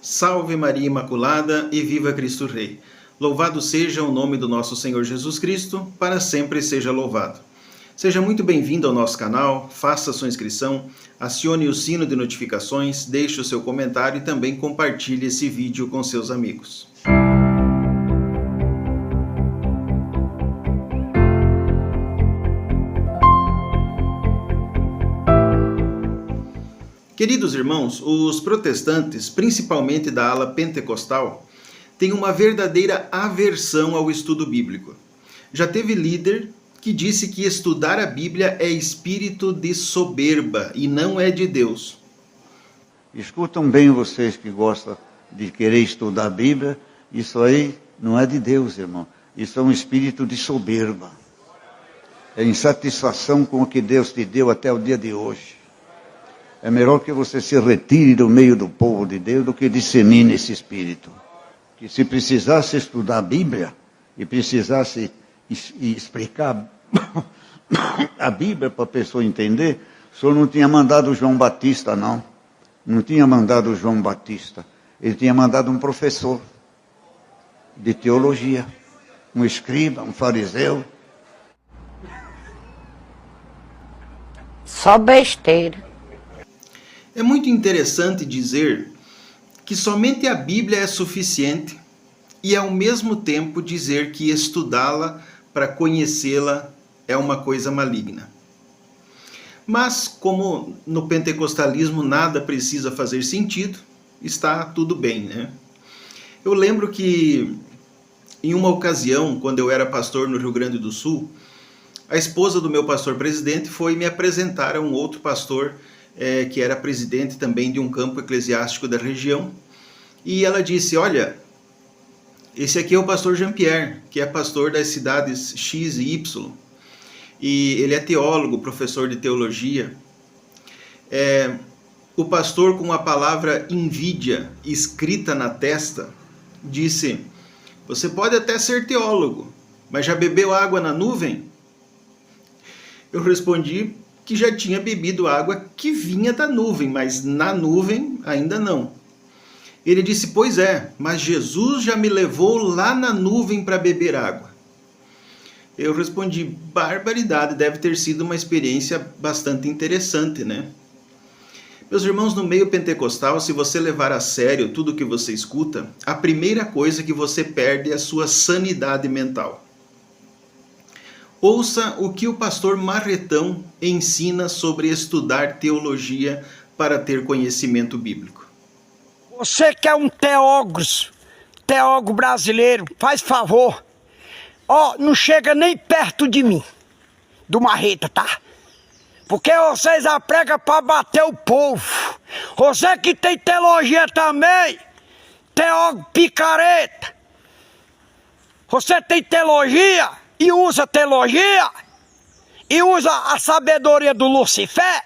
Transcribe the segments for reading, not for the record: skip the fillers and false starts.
Salve Maria Imaculada e viva Cristo Rei. Louvado seja o nome do nosso Senhor Jesus Cristo, para sempre seja louvado. Seja muito bem-vindo ao nosso canal, faça sua inscrição, acione o sino de notificações, deixe o seu comentário e também compartilhe esse vídeo com seus amigos. Queridos irmãos, os protestantes, principalmente da ala pentecostal, têm uma verdadeira aversão ao estudo bíblico. Já teve líder que disse que estudar a Bíblia é espírito de soberba e não é de Deus. Escutam bem vocês que gostam de querer estudar a Bíblia, isso aí não é de Deus, irmão. Isso é um espírito de soberba. É insatisfação com o que Deus te deu até o dia de hoje. É melhor que você se retire do meio do povo de Deus do que dissemine esse espírito. Que se precisasse estudar a Bíblia e precisasse explicar a Bíblia para a pessoa entender, o senhor não tinha mandado João Batista, não. Não tinha mandado João Batista. Ele tinha mandado um professor de teologia, um escriba, um fariseu. Só besteira. É muito interessante dizer que somente a Bíblia é suficiente e ao mesmo tempo dizer que estudá-la para conhecê-la é uma coisa maligna. Mas como no pentecostalismo nada precisa fazer sentido, está tudo bem, né? Eu lembro que em uma ocasião, quando eu era pastor no Rio Grande do Sul, a esposa do meu pastor presidente foi me apresentar a um outro pastor que era presidente também de um campo eclesiástico da região, e ela disse: olha, esse aqui é o pastor Jean-Pierre, que é pastor das cidades X e Y, e ele é teólogo, professor de teologia. O pastor, com a palavra invídia escrita na testa, disse: você pode até ser teólogo, mas já bebeu água na nuvem? Eu respondi que já tinha bebido água que vinha da nuvem, mas na nuvem ainda não. Ele disse: pois é, mas Jesus já me levou lá na nuvem para beber água. Eu respondi: barbaridade, deve ter sido uma experiência bastante interessante, né? Meus irmãos, no meio pentecostal, se você levar a sério tudo que você escuta, a primeira coisa que você perde é a sua sanidade mental. Ouça o que o pastor Marretão ensina sobre estudar teologia para ter conhecimento bíblico. Você que é um teólogo brasileiro, faz favor. Não chega nem perto de mim, do Marreta, tá? Porque vocês apregam para bater o povo. Você que tem teologia também, teólogo picareta. Você tem teologia e usa teologia e usa a sabedoria do Lucifer,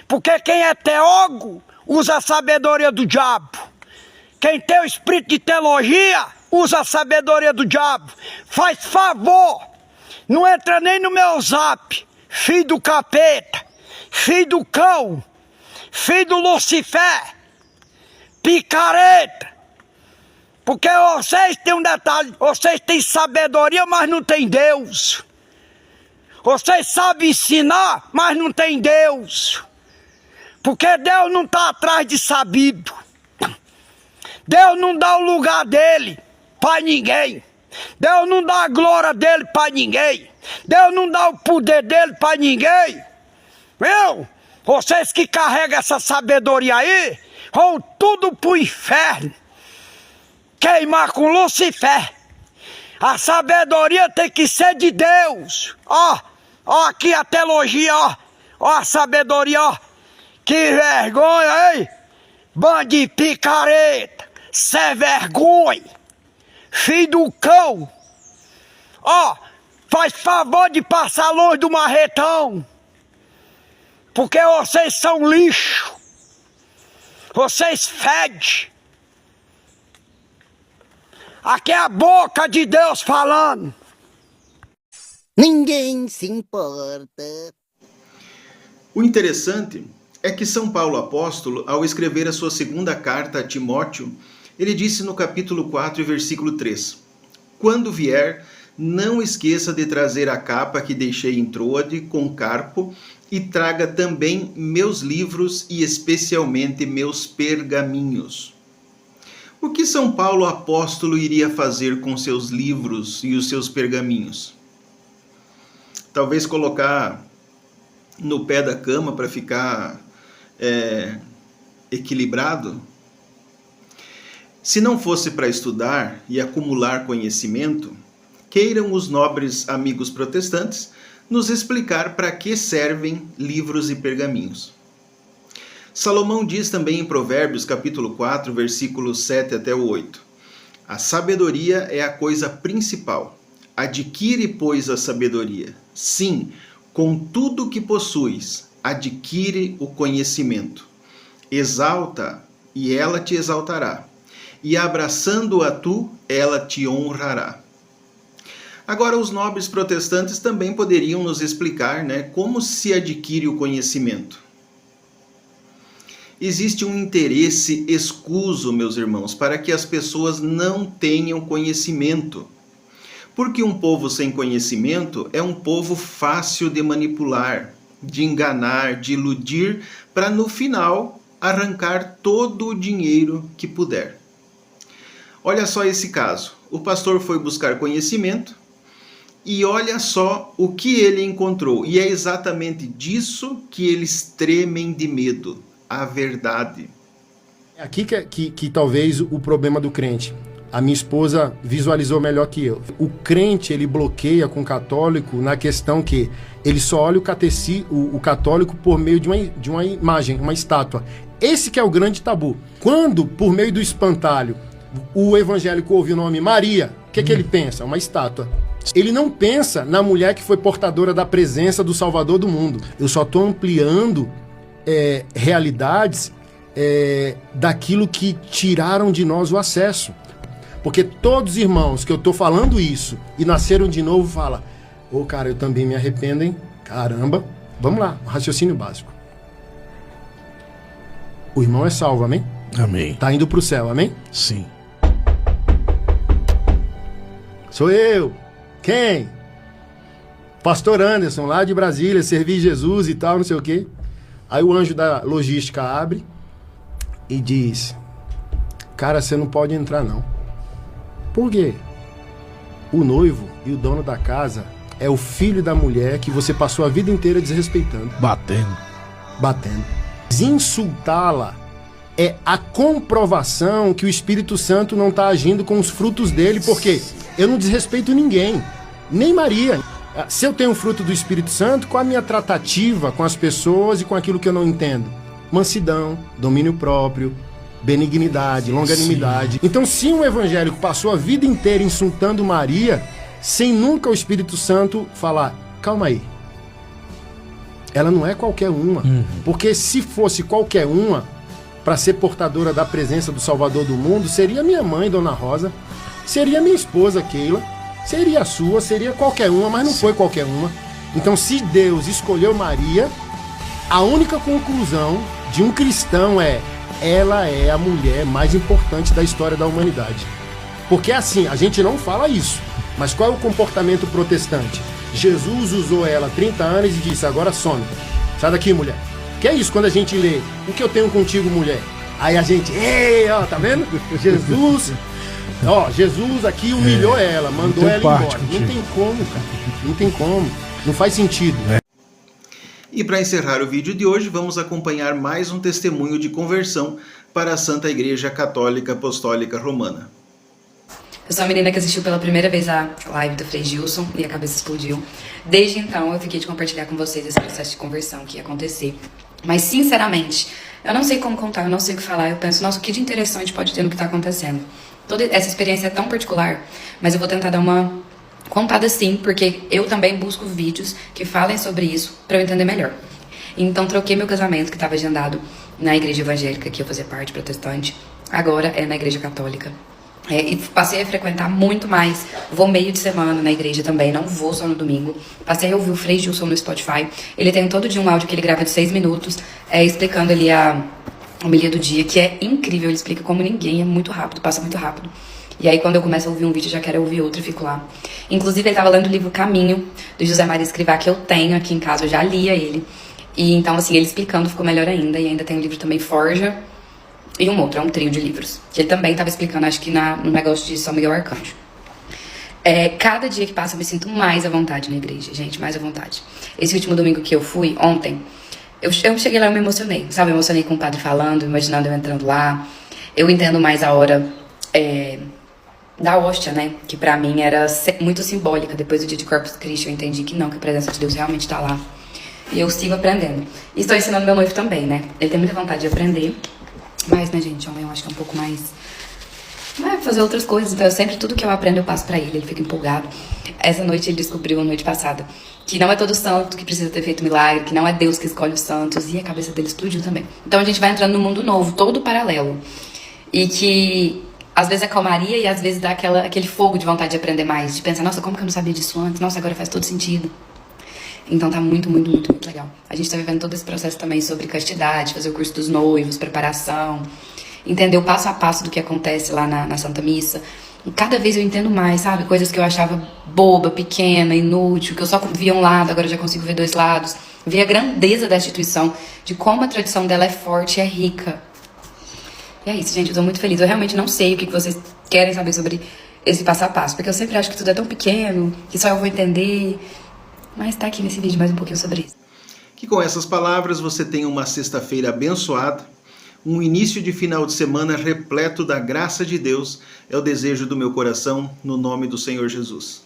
porque quem é teólogo usa a sabedoria do diabo. Quem tem o espírito de teologia usa a sabedoria do diabo. Faz favor, não entra nem no meu zap, filho do capeta, filho do cão, filho do Lucifer, picareta. Porque vocês têm um detalhe, vocês têm sabedoria, mas não têm Deus. Vocês sabem ensinar, mas não têm Deus. Porque Deus não está atrás de sabido. Deus não dá o lugar dele para ninguém. Deus não dá a glória dele para ninguém. Deus não dá o poder dele para ninguém. Viu? Vocês que carregam essa sabedoria aí, vão tudo pro inferno. Queimar com Lucifer. A sabedoria tem que ser de Deus. Ó aqui a teologia, ó a sabedoria, ó. Que vergonha, hein? Bando de picareta, sem vergonha, filho do cão. Faz favor de passar longe do Marretão, porque vocês são lixo. Vocês fedem. Aqui é a boca de Deus falando. Ninguém se importa. O interessante é que São Paulo apóstolo, ao escrever a sua segunda carta a Timóteo, ele disse no capítulo 4, versículo 3: Quando vier, não esqueça de trazer a capa que deixei em Troade com Carpo, e traga também meus livros e especialmente meus pergaminhos. O que São Paulo apóstolo iria fazer com seus livros e os seus pergaminhos? Talvez colocar no pé da cama para ficar equilibrado? Se não fosse para estudar e acumular conhecimento, queiram os nobres amigos protestantes nos explicar para que servem livros e pergaminhos. Salomão diz também em Provérbios capítulo 4, versículos 7 até o 8: A sabedoria é a coisa principal. Adquire, pois, a sabedoria. Sim, com tudo que possuis, adquire o conhecimento. Exalta, e ela te exaltará. E abraçando-a tu, ela te honrará. Agora, os nobres protestantes também poderiam nos explicar, como se adquire o conhecimento. Existe um interesse escuso, meus irmãos, para que as pessoas não tenham conhecimento. Porque um povo sem conhecimento é um povo fácil de manipular, de enganar, de iludir, para no final arrancar todo o dinheiro que puder. Olha só esse caso. O pastor foi buscar conhecimento e olha só o que ele encontrou. E é exatamente disso que eles tremem de medo. A verdade. É aqui que talvez o problema do crente. A minha esposa visualizou melhor que eu. O crente, ele bloqueia com o católico na questão que ele só olha o católico por meio de uma imagem, uma estátua. Esse que é o grande tabu. Quando, por meio do espantalho, o evangélico ouve o nome Maria, o que ele pensa? Uma estátua. Ele não pensa na mulher que foi portadora da presença do Salvador do mundo. Eu só estou ampliando realidades daquilo que tiraram de nós o acesso. Porque todos os irmãos que eu estou falando isso e nasceram de novo falam: cara, eu também me arrependo, hein? Caramba. Vamos lá, raciocínio básico. O irmão é salvo, amém? Amém. Tá indo pro céu, amém? Sim. Sou eu. Quem? Pastor Anderson, lá de Brasília, servi Jesus e tal, não sei o quê. Aí o anjo da logística abre e diz: cara, você não pode entrar não. Por quê? O noivo e o dono da casa é o filho da mulher que você passou a vida inteira desrespeitando. Batendo. Insultá-la é a comprovação que o Espírito Santo não está agindo com os frutos dele, porque eu não desrespeito ninguém, nem Maria. Se eu tenho o fruto do Espírito Santo, qual a minha tratativa com as pessoas e com aquilo que eu não entendo? Mansidão, domínio próprio, benignidade, longanimidade. Sim. Então, se um evangélico passou a vida inteira insultando Maria, sem nunca o Espírito Santo falar: calma aí, ela não é qualquer uma. Porque se fosse qualquer uma, para ser portadora da presença do Salvador do mundo, seria minha mãe, Dona Rosa, seria minha esposa, Keila, seria a sua, seria qualquer uma, mas não foi qualquer uma. Então, se Deus escolheu Maria, a única conclusão de um cristão é: ela é a mulher mais importante da história da humanidade. Porque assim, a gente não fala isso, mas qual é o comportamento protestante? Jesus usou ela 30 anos e disse: agora some, sai daqui, mulher. Que é isso quando a gente lê: o que eu tenho contigo, mulher? Aí a gente: ei, ó, tá vendo? Jesus aqui humilhou ela, mandou ela embora. Não tem como, cara. Não tem como. Não faz sentido. E para encerrar o vídeo de hoje, vamos acompanhar mais um testemunho de conversão para a Santa Igreja Católica Apostólica Romana. Eu sou a menina que assistiu pela primeira vez a live do Frei Gilson e a cabeça explodiu. Desde então, eu fiquei de compartilhar com vocês esse processo de conversão que ia acontecer. Mas, sinceramente, eu não sei como contar, eu não sei o que falar. Eu penso: nossa, o que de interessante pode ter no que está acontecendo? Toda essa experiência é tão particular, mas eu vou tentar dar uma contada sim, porque eu também busco vídeos que falem sobre isso para eu entender melhor. Então, troquei meu casamento, que estava agendado na igreja evangélica, que eu fazia parte, protestante. Agora é na igreja católica. E passei a frequentar muito mais. Vou meio de semana na igreja também, não vou só no domingo. Passei a ouvir o Frei Gilson no Spotify. Ele tem todo dia um áudio que ele grava de 6 minutos, explicando ali a homilia do dia, que é incrível. Ele explica como ninguém, é muito rápido, passa muito rápido. E aí quando eu começo a ouvir um vídeo, eu já quero ouvir outro e fico lá. Inclusive ele estava lendo o livro Caminho, do José Maria Escrivá, que eu tenho aqui em casa, eu já lia ele. E então assim, ele explicando ficou melhor ainda. E ainda tem o livro também Forja, e um outro, é um trio de livros. Que ele também estava explicando, acho que no negócio de São Miguel Arcanjo. Cada dia que passa eu me sinto mais à vontade na igreja, gente, mais à vontade. Esse último domingo que eu fui, ontem, eu cheguei lá e me emocionei, sabe? Eu emocionei com o padre falando, imaginando eu entrando lá. Eu entendo mais a hora da hóstia, né? Que pra mim era muito simbólica. Depois do dia de Corpus Christi eu entendi que não, que a presença de Deus realmente tá lá. E eu sigo aprendendo. E estou ensinando meu noivo também, né? Ele tem muita vontade de aprender. Mas, né, gente, homem eu acho que é um pouco mais... Vai fazer outras coisas. Então, tudo que eu aprendo, eu passo pra ele. Ele fica empolgado. Essa noite, ele descobriu, a noite passada, que não é todo santo que precisa ter feito milagre, que não é Deus que escolhe os santos. E a cabeça dele explodiu também. Então, a gente vai entrando num mundo novo, todo paralelo. E que, às vezes, é calmaria e às vezes dá aquele fogo de vontade de aprender mais. De pensar, nossa, como que eu não sabia disso antes? Nossa, agora faz todo sentido. Então tá muito, muito, muito, muito legal. A gente tá vivendo todo esse processo também sobre castidade, fazer o curso dos noivos, preparação, entender o passo a passo do que acontece lá na Santa Missa. E cada vez eu entendo mais, sabe? Coisas que eu achava boba, pequena, inútil, que eu só via um lado, agora eu já consigo ver 2 lados. Ver a grandeza da instituição, de como a tradição dela é forte e é rica. E é isso, gente, eu tô muito feliz. Eu realmente não sei o que vocês querem saber sobre esse passo a passo, porque eu sempre acho que tudo é tão pequeno, que só eu vou entender... Mas tá aqui nesse vídeo mais um pouquinho sobre isso. Que com essas palavras você tenha uma sexta-feira abençoada, um início de final de semana repleto da graça de Deus, é o desejo do meu coração, no nome do Senhor Jesus.